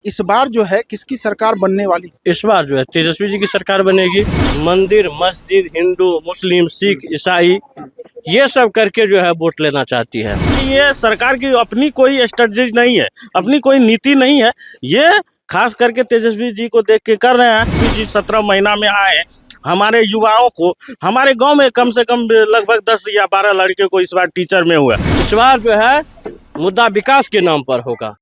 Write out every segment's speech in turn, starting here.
इस बार जो है किसकी सरकार बनने वाली? इस बार जो है तेजस्वी जी की सरकार बनेगी। मंदिर, मस्जिद, हिंदू, मुस्लिम, सिख, ईसाई ये सब करके जो है वोट लेना चाहती है। ये सरकार की अपनी कोई स्ट्रेटजी नहीं है, अपनी कोई नीति नहीं है। ये खास करके तेजस्वी जी को देख के कर रहे हैं। जी 17 महीना में आए, हमारे युवाओं को, हमारे गांव में कम से कम लगभग 10 या 12 लड़के को इस बार टीचर में हुआ। इस बार जो है मुद्दा विकास के नाम पर होगा।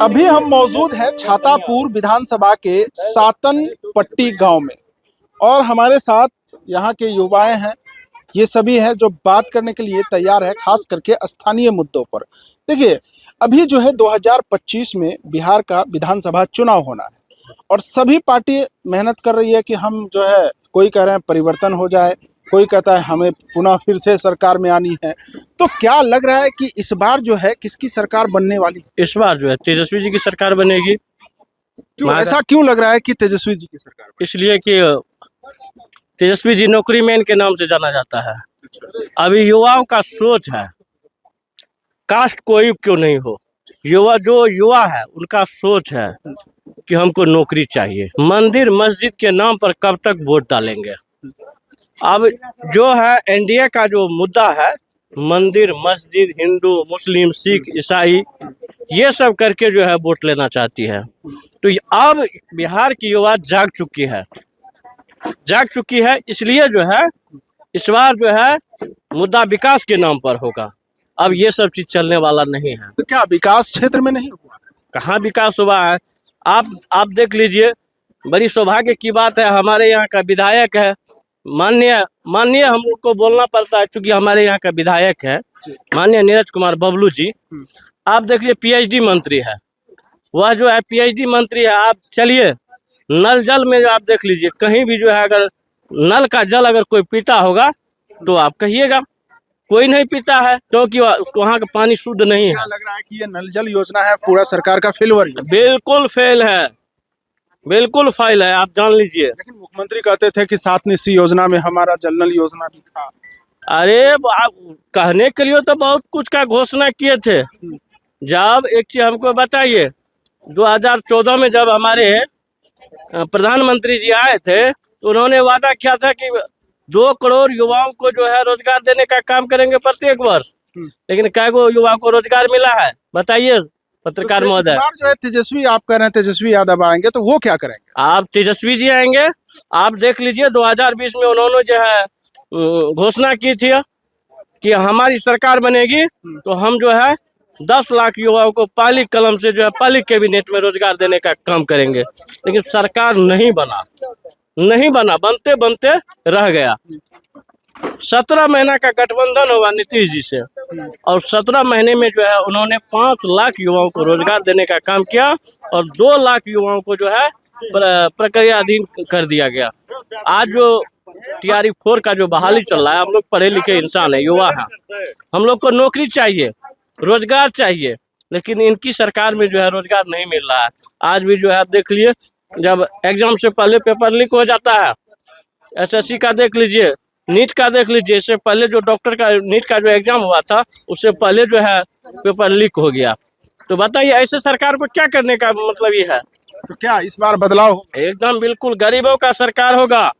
अभी हम मौजूद हैं छातापुर विधानसभा के सातन पट्टी गांव में और हमारे साथ यहाँ के युवाएं हैं। ये सभी हैं जो बात करने के लिए तैयार है, खास करके स्थानीय मुद्दों पर। देखिए, अभी जो है 2025 में बिहार का विधानसभा चुनाव होना है और सभी पार्टी मेहनत कर रही है कि हम जो है, कोई कह रहे हैं परिवर्तन हो जाए, कोई कहता है हमें पुनः फिर से सरकार में आनी है। तो क्या लग रहा है कि इस बार जो है किसकी सरकार बनने वाली? इस बार जो है तेजस्वी जी की सरकार बनेगी। ऐसा क्यों लग रहा है कि तेजस्वी जी की सरकार? इसलिए कि तेजस्वी जी नौकरी मैन के नाम से जाना जाता है। अभी युवाओं का सोच है, कास्ट कोई क्यों नहीं हो, युवा है उनका सोच है कि हमको नौकरी चाहिए। मंदिर मस्जिद के नाम पर कब तक वोट डालेंगे? अब जो है एनडीए का जो मुद्दा है, मंदिर, मस्जिद, हिंदू, मुस्लिम, सिख, ईसाई ये सब करके जो है वोट लेना चाहती है। तो अब बिहार की युवा जाग चुकी है, इसलिए जो है इस बार जो है मुद्दा विकास के नाम पर होगा। अब ये सब चीज चलने वाला नहीं है। तो क्या विकास क्षेत्र में नहीं हुआ? कहाँ विकास हुआ है? आप देख लीजिए, बड़ी सौभाग्य की बात है, हमारे यहाँ का विधायक है, माननीय हम लोग को बोलना पड़ता है क्योंकि हमारे यहाँ का विधायक है माननीय नीरज कुमार बबलू जी। आप देख लीजिए पीएचडी मंत्री है, वह जो है पीएचडी मंत्री है। आप चलिए नल जल में आप देख लीजिए, कहीं भी जो है अगर नल का जल अगर कोई पीता होगा तो आप कहिएगा, कोई नहीं पीता है क्योंकि वहाँ का पानी शुद्ध नहीं है। क्या लग रहा है कि ये नल जल योजना है पूरा सरकार का फेल? बिल्कुल फेल है, बिल्कुल फेल है, आप जान लीजिए। लेकिन मुख्यमंत्री कहते थे कि 7 निश्चय योजना में हमारा जल नल योजना भी था। अरे आप कहने के लिए तो बहुत कुछ का घोषणा किए थे। जब एक चीज हमको बताइए, 2014 में जब हमारे प्रधानमंत्री जी आए थे तो उन्होंने वादा किया था कि 2 करोड़ युवाओं को जो है रोजगार देने का काम करेंगे प्रत्येक वर्ष। लेकिन कै गो युवाओं को रोजगार मिला है बताइए पत्रकार महोदय? तो जो है तेजस्वी, आप कह रहे हैं तेजस्वी यादव आएंगे तो वो क्या करेंगे? आप तेजस्वी जी आएंगे, आप देख लीजिए 2020 में उन्होंने जो है घोषणा की थी कि हमारी सरकार बनेगी तो हम जो है 10 लाख युवाओं को पहली कलम से जो है पहली कैबिनेट में रोजगार देने का काम करेंगे। लेकिन सरकार नहीं बना, बनते बनते रह गया। 17 महीना का गठबंधन हुआ नीतीश जी से और 17 महीने में जो है उन्होंने 5 लाख युवाओं को रोजगार देने का काम किया और 2 लाख युवाओं को जो है प्रक्रियाधीन कर दिया गया। आज जो टीआरई 4 का जो बहाली चल रहा है, हम लोग पढ़े लिखे इंसान है, युवा है, हम लोग को नौकरी चाहिए, रोजगार चाहिए, लेकिन इनकी सरकार में जो है रोजगार नहीं मिल रहा है। आज भी जो है आप देख लीजिए, जब एग्जाम से पहले पेपर लीक हो जाता है, एसएससी का देख लीजिए, नीट का देख लीजिए, इससे पहले जो डॉक्टर का नीट का जो एग्जाम हुआ था उससे पहले जो है पेपर लीक हो गया। तो बताइए ऐसे सरकार को क्या करने का मतलब ये है? तो क्या इस बार बदलाव? एकदम बिल्कुल गरीबों का सरकार होगा,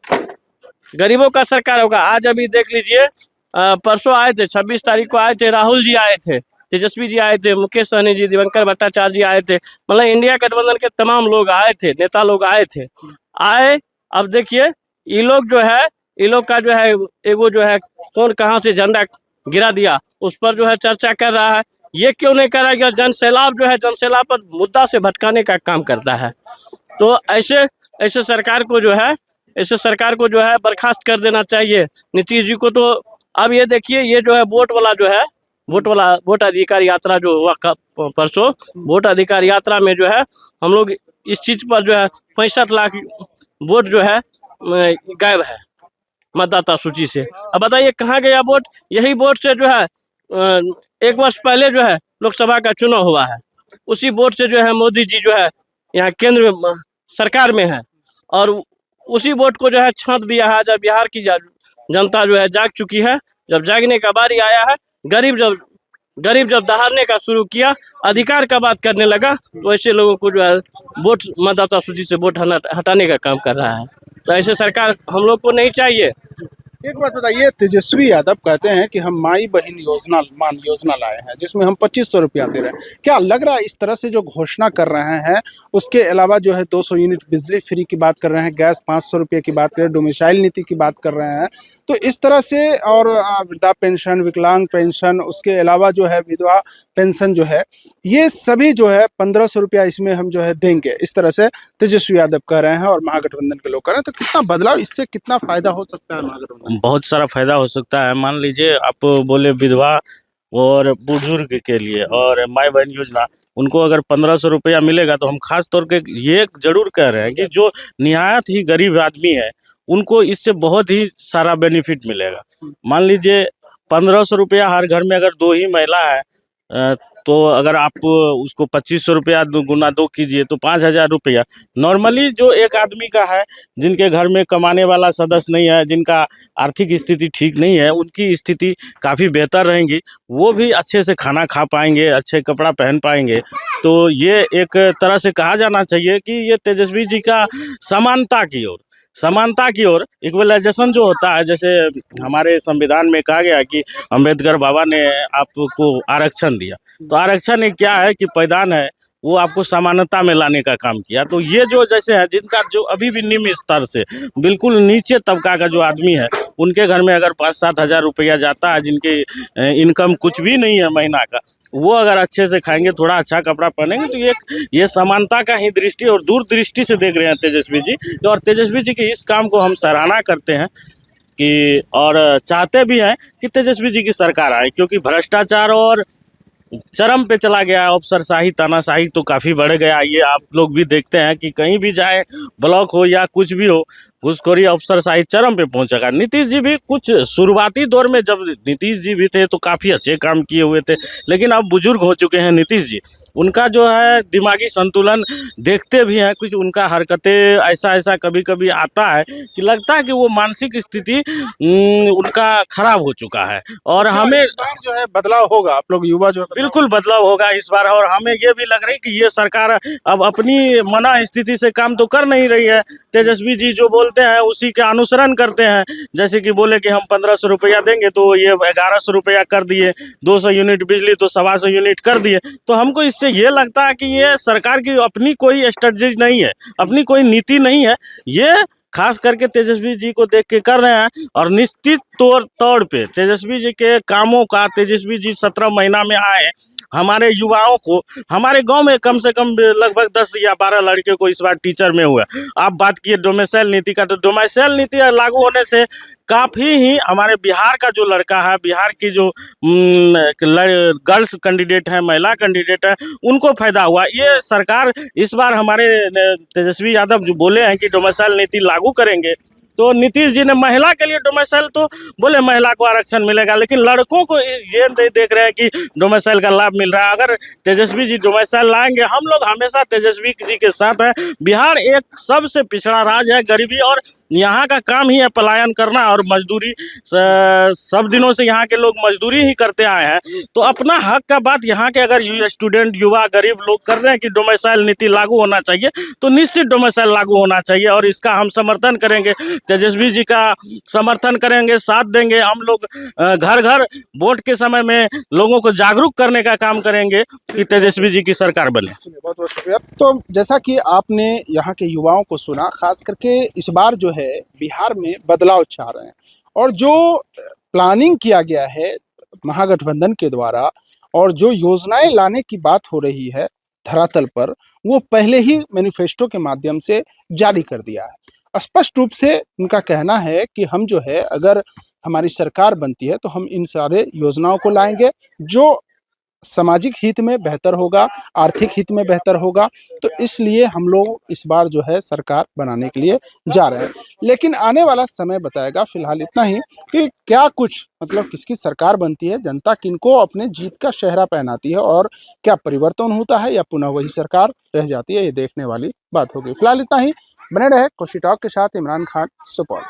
गरीबों का सरकार होगा। आज अभी देख लीजिए, परसों आए थे, 26 तारीख को आए थे, राहुल जी आए थे, तेजस्वी जी आए थे, मुकेश सहनी जी, दिवंकर भट्टाचार्य जी आए थे, मतलब इंडिया गठबंधन के तमाम लोग आए थे, नेता लोग आए थे। अब देखिए ये लोग जो है, ये लोग का जो है एगो जो है कौन कहाँ से झंडा गिरा दिया उस पर जो है चर्चा कर रहा है। ये क्यों नहीं कर रहा है? जन सैलाब जो है, जन सैलाब पर मुद्दा से भटकाने का काम करता है। तो ऐसे सरकार को जो है बर्खास्त कर देना चाहिए नीतीश जी को। तो अब ये देखिए, ये जो है वोट अधिकार यात्रा जो हुआ परसों, वोट अधिकार यात्रा में जो है हम लोग इस चीज पर जो है 65 लाख वोट जो है गायब है मतदाता सूची से। अब बताइए कहाँ गया वोट? यही वोट से जो है 1 वर्ष पहले जो है लोकसभा का चुनाव हुआ है, उसी वोट से जो है मोदी जी जो है यहाँ केंद्र में सरकार में है और उसी वोट को जो है छांट दिया है। जब बिहार की जनता जो है जाग चुकी है, जब जागने का बारी आया है, गरीब जब दहाड़ने का शुरू किया, अधिकार का बात करने लगा, तो ऐसे लोगों को जो है वोट मतदाता सूची से वोट हटाने का काम कर रहा है। तो ऐसे सरकार हम लोग को नहीं चाहिए। एक बात बताइए, तेजस्वी यादव कहते हैं कि हम माई बहन योजना मान योजना लाए हैं जिसमें हम 2500 रुपया दे रहे हैं। क्या लग रहा है इस तरह से जो घोषणा कर रहे हैं, उसके अलावा जो है 200 यूनिट बिजली फ्री की बात कर रहे हैं, गैस 500 रुपये की बात कर रहे हैं, डोमिसाइल नीति की बात कर रहे हैं, तो इस तरह से और वृद्धा पेंशन, विकलांग पेंशन, उसके अलावा जो है विधवा पेंशन जो है, ये सभी जो है 1500 रुपया इसमें हम जो है देंगे, इस तरह से तेजस्वी यादव कह रहे हैं और महागठबंधन के लोग कह रहे हैं। तो कितना बदलाव, इससे कितना फायदा हो सकता है महागठबंधन? बहुत सारा फायदा हो सकता है। मान लीजिए आप बोले विधवा और बुजुर्ग के लिए और माई बहन योजना, उनको अगर 1500 रुपया मिलेगा, तो हम खास तौर पे ये जरूर कह रहे हैं कि जो निहायत ही गरीब आदमी है, उनको इससे बहुत ही सारा बेनिफिट मिलेगा। मान लीजिए 1500 रुपया हर घर में अगर 2 ही महिला है, तो अगर आप उसको 2500 रुपया गुना 2 कीजिए तो 5000 रुपया। नॉर्मली जो एक आदमी का है, जिनके घर में कमाने वाला सदस्य नहीं है, जिनका आर्थिक स्थिति ठीक नहीं है, उनकी स्थिति काफ़ी बेहतर रहेंगी, वो भी अच्छे से खाना खा पाएंगे, अच्छे कपड़ा पहन पाएंगे। तो ये एक तरह से कहा जाना चाहिए कि ये तेजस्वी जी का समानता की ओर इक्वलाइजेशन जो होता है, जैसे हमारे संविधान में कहा गया कि अंबेडकर बाबा ने आपको आरक्षण दिया, तो आरक्षण एक क्या है कि पैदान है, वो आपको समानता में लाने का काम किया। तो ये जो जैसे है, जिनका जो अभी भी निम्न स्तर से बिल्कुल नीचे तबका का जो आदमी है, उनके घर में अगर 5-7 हज़ार रुपया जाता है, जिनके इनकम कुछ भी नहीं है महीना का, वो अगर अच्छे से खाएंगे, थोड़ा अच्छा कपड़ा पहनेंगे, तो ये समानता का ही दृष्टि और दूरदृष्टि से देख रहे हैं तेजस्वी जी। और तेजस्वी जी के इस काम को हम सराहना करते हैं कि और चाहते भी हैं कि तेजस्वी जी की सरकार आए, क्योंकि भ्रष्टाचार और चरम पे चला गया, अफसरशाही तानाशाही तो काफ़ी बढ़ गया। ये आप लोग भी देखते हैं कि कहीं भी जाए, ब्लॉक हो या कुछ भी हो, घूसखोरी अफसरशाही चरम पे पहुंचेगा। नीतीश जी भी कुछ शुरुआती दौर में, जब नीतीश जी भी थे तो काफ़ी अच्छे काम किए हुए थे, लेकिन अब बुजुर्ग हो चुके हैं नीतीश जी। उनका जो है दिमागी संतुलन देखते भी हैं, कुछ उनका हरकतें ऐसा कभी कभी आता है कि लगता है कि वो मानसिक स्थिति उनका खराब हो चुका है। और हमें इस बार जो है बदलाव होगा, आप लोग युवा जो है बिल्कुल बदलाव होगा इस बार। और हमें ये भी लग रही है कि ये सरकार अब अपनी मना स्थिति से काम तो कर नहीं रही है। तेजस्वी जी जो बोलते हैं उसी के अनुसरण करते हैं। जैसे कि बोले कि हम 1500 रुपया देंगे, तो ये 1100 रुपया कर दिए, 200 यूनिट बिजली तो 125 यूनिट कर दिए। तो हमको इससे ये लगता है कि ये सरकार की अपनी कोई स्ट्रेटजी नहीं है, अपनी कोई नीति नहीं है, ये खास करके तेजस्वी जी को देख के कर रहे हैं। और निश्चित तौर पे तेजस्वी जी के कामों का, तेजस्वी जी 17 महीना में आए, हमारे युवाओं को, हमारे गांव में कम से कम लगभग 10 या 12 लड़के को इस बार टीचर में हुआ। आप बात किए डोमिसाइल नीति का, तो डोमिसाइल नीति लागू होने से काफ़ी ही हमारे बिहार का जो लड़का है, बिहार की जो गर्ल्स कैंडिडेट है, महिला कैंडिडेट है, उनको फायदा हुआ। ये सरकार इस बार हमारे तेजस्वी यादव जो बोले हैं कि डोमिसाइल नीति लागू करेंगे, तो नीतीश जी ने महिला के लिए डोमिसाइल तो बोले महिला को आरक्षण मिलेगा, लेकिन लड़कों को ये नहीं देख रहे हैं कि डोमिसाइल का लाभ मिल रहा है। अगर तेजस्वी जी डोमिसाइल लाएंगे, हम लोग हमेशा तेजस्वी जी के साथ हैं। बिहार एक सबसे पिछड़ा राज्य है, गरीबी, और यहाँ का काम ही है पलायन करना और मजदूरी। सब दिनों से यहाँ के लोग मजदूरी ही करते आए हैं। तो अपना हक का बात यहाँ के अगर स्टूडेंट, युवा, गरीब लोग कर रहे हैं कि डोमिसाइल नीति लागू होना चाहिए, तो निश्चित डोमिसाइल लागू होना चाहिए, और इसका हम समर्थन करेंगे। तेजस्वी जी का समर्थन करेंगे, साथ देंगे। हम लोग घर घर वोट के समय में लोगों को जागरूक करने का काम करेंगे कि तेजस्वी जी की सरकार बने। बहुत बहुत शुक्रिया। तो जैसा कि आपने यहाँ के युवाओं को सुना, खास करके इस बार जो है बिहार में बदलाव चाह रहे हैं, और जो प्लानिंग किया गया है महागठबंधन के द्वारा और जो योजनाएं लाने की बात हो रही है धरातल पर, वो पहले ही मैनिफेस्टो के माध्यम से जारी कर दिया है। स्पष्ट रूप से उनका कहना है कि हम जो है, अगर हमारी सरकार बनती है तो हम इन सारे योजनाओं को लाएंगे जो सामाजिक हित में बेहतर होगा, आर्थिक हित में बेहतर होगा। तो इसलिए हम लोग इस बार जो है सरकार बनाने के लिए जा रहे हैं। लेकिन आने वाला समय बताएगा। फिलहाल इतना ही कि क्या कुछ मतलब किसकी सरकार बनती है, जनता किनको अपने जीत का सेहरा पहनाती है, और क्या परिवर्तन होता है या पुनः वही सरकार रह जाती है, ये देखने वाली बात होगी। फिलहाल इतना ही। बने रहे कोशी टॉक के साथ। इमरान खान, सुपौल।